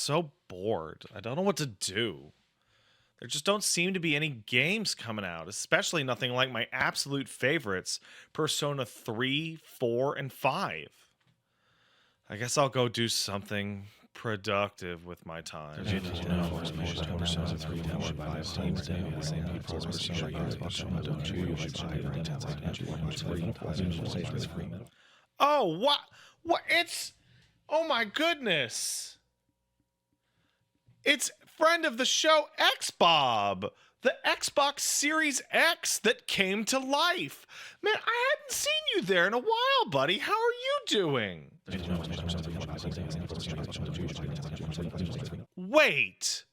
so bored. I don't know what to do. There just don't seem to be any games coming out, especially nothing like my absolute favorites, Persona 3, 4, and 5. I guess I'll go do something productive with my time. Oh, what? What? Oh my goodness. It's friend of the show, X-Bob, the Xbox Series X that came to life. Man, I hadn't seen you there in a while, buddy. How are you doing? Wait.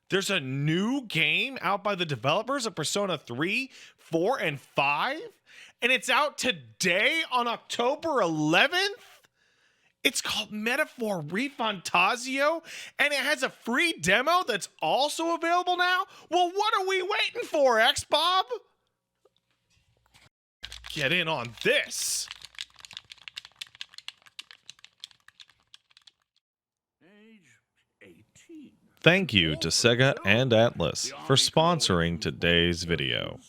There's a new game out by the developers of Persona 3, 4, and 5? And it's out today on October 11th? It's called Metaphor ReFantazio, and it has a free demo that's also available now? Well, what are we waiting for, X-Bob? Get in on this. Thank you to Sega and Atlas for sponsoring today's video.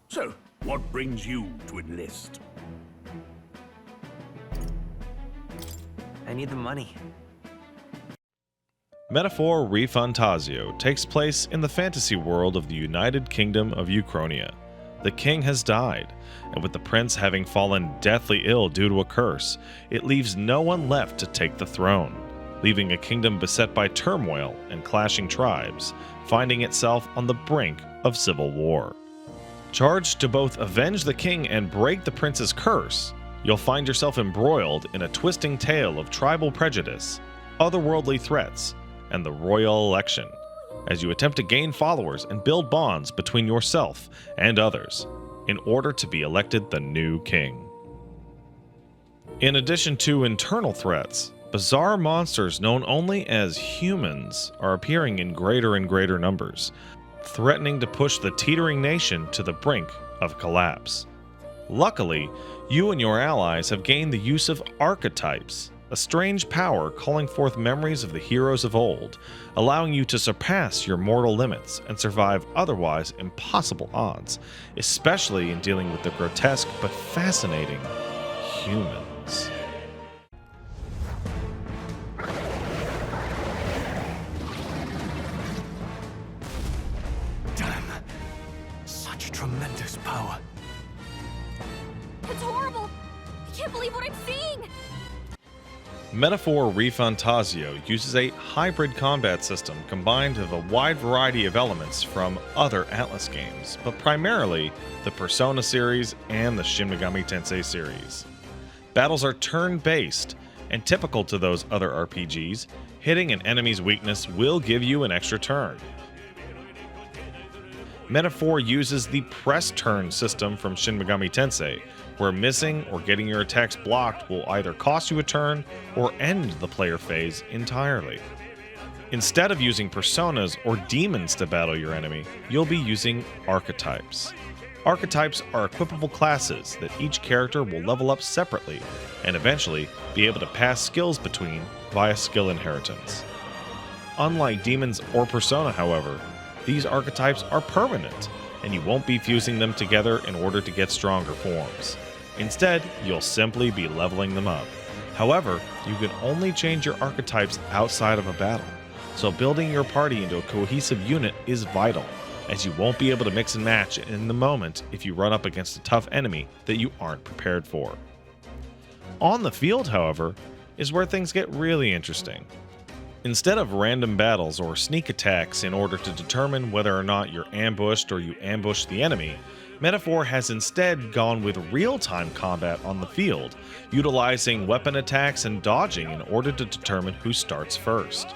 So, what brings you to enlist? I need the money. Metaphor ReFantazio takes place in the fantasy world of the United Kingdom of Uchronia. The king has died, and with the prince having fallen deathly ill due to a curse, it leaves no one left to take the throne, leaving a kingdom beset by turmoil and clashing tribes, finding itself on the brink of civil war. Charged to both avenge the king and break the prince's curse, you'll find yourself embroiled in a twisting tale of tribal prejudice, otherworldly threats, and the royal election, as you attempt to gain followers and build bonds between yourself and others in order to be elected the new king. In addition to internal threats, bizarre monsters known only as humans are appearing in greater and greater numbers, threatening to push the teetering nation to the brink of collapse. Luckily, you and your allies have gained the use of archetypes, a strange power calling forth memories of the heroes of old, allowing you to surpass your mortal limits and survive otherwise impossible odds, especially in dealing with the grotesque but fascinating humans. Damn. Such tremendous power. It's horrible! I can't believe what I'm seeing! Metaphor ReFantazio uses a hybrid combat system combined of a wide variety of elements from other Atlas games, but primarily the Persona series and the Shin Megami Tensei series. Battles are turn-based, and typical to those other RPGs, hitting an enemy's weakness will give you an extra turn. Metaphor uses the press turn system from Shin Megami Tensei, where missing or getting your attacks blocked will either cost you a turn or end the player phase entirely. Instead of using personas or demons to battle your enemy, you'll be using archetypes. Archetypes are equipable classes that each character will level up separately and eventually be able to pass skills between via skill inheritance. Unlike demons or persona, however, these archetypes are permanent, and you won't be fusing them together in order to get stronger forms. Instead, you'll simply be leveling them up. However, you can only change your archetypes outside of a battle, so building your party into a cohesive unit is vital, as you won't be able to mix and match in the moment if you run up against a tough enemy that you aren't prepared for. On the field, however, is where things get really interesting. Instead of random battles or sneak attacks in order to determine whether or not you're ambushed or you ambush the enemy, Metaphor has instead gone with real-time combat on the field, utilizing weapon attacks and dodging in order to determine who starts first.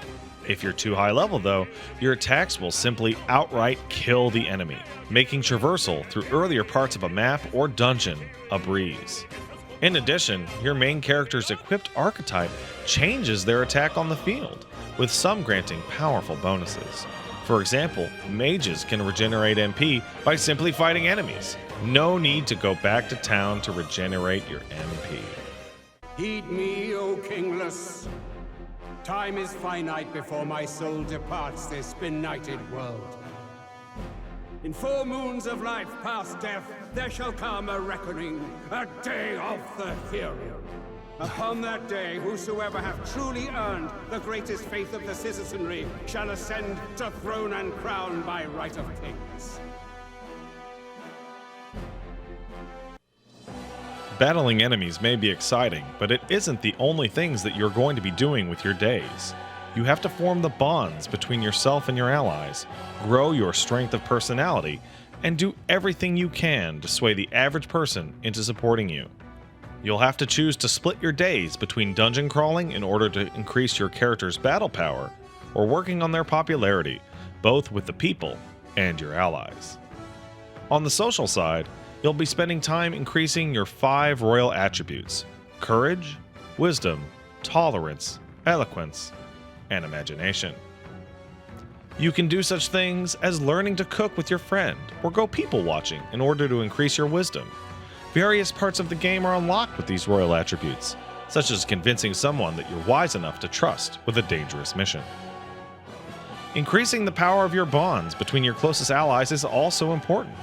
If you're too high level though, your attacks will simply outright kill the enemy, making traversal through earlier parts of a map or dungeon a breeze. In addition, your main character's equipped archetype changes their attack on the field, with some granting powerful bonuses. For example, mages can regenerate MP by simply fighting enemies. No need to go back to town to regenerate your MP. Heed me, O kingless. Time is finite before my soul departs this benighted world. In 4 moons of life past death, there shall come a reckoning, a day of the hero. Upon that day, whosoever have truly earned the greatest faith of the citizenry shall ascend to throne and crown by right of kings. Battling enemies may be exciting, but it isn't the only things that you're going to be doing with your days. You have to form the bonds between yourself and your allies, grow your strength of personality, and do everything you can to sway the average person into supporting you. You'll have to choose to split your days between dungeon crawling in order to increase your character's battle power, or working on their popularity, both with the people and your allies. On the social side, you'll be spending time increasing your 5 royal attributes: courage, wisdom, tolerance, eloquence, and imagination. You can do such things as learning to cook with your friend or go people watching in order to increase your wisdom. Various parts of the game are unlocked with these royal attributes, such as convincing someone that you're wise enough to trust with a dangerous mission. Increasing the power of your bonds between your closest allies is also important,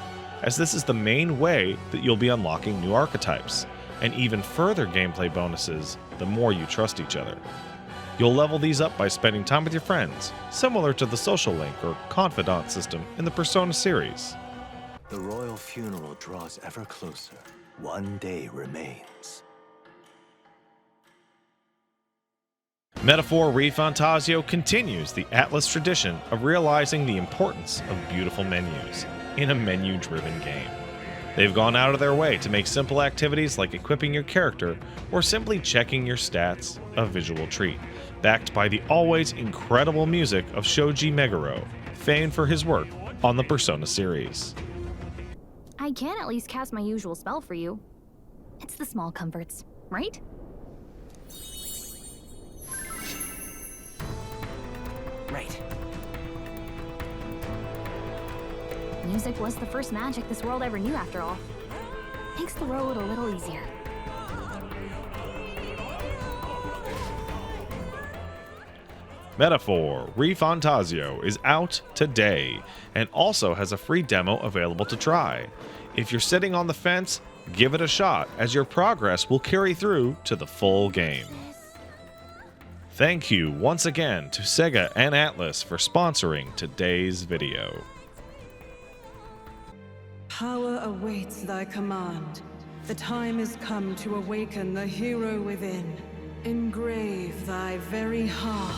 as this is the main way that you'll be unlocking new archetypes, and even further gameplay bonuses the more you trust each other. You'll level these up by spending time with your friends, similar to the social link or confidant system in the Persona series. The royal funeral draws ever closer. One day remains. Metaphor ReFantazio continues the Atlas tradition of realizing the importance of beautiful menus in a menu-driven game. They've gone out of their way to make simple activities like equipping your character or simply checking your stats a visual treat, backed by the always incredible music of Shoji Meguro, famed for his work on the Persona series. I can at least cast my usual spell for you. It's the small comforts, right? Right. Music was the first magic this world ever knew, after all. Makes the road a little easier. Metaphor ReFantazio is out today and also has a free demo available to try. If you're sitting on the fence, give it a shot, as your progress will carry through to the full game. Thank you once again to Sega and Atlas for sponsoring today's video. Power awaits thy command. The time is come to awaken the hero within. Engrave thy very heart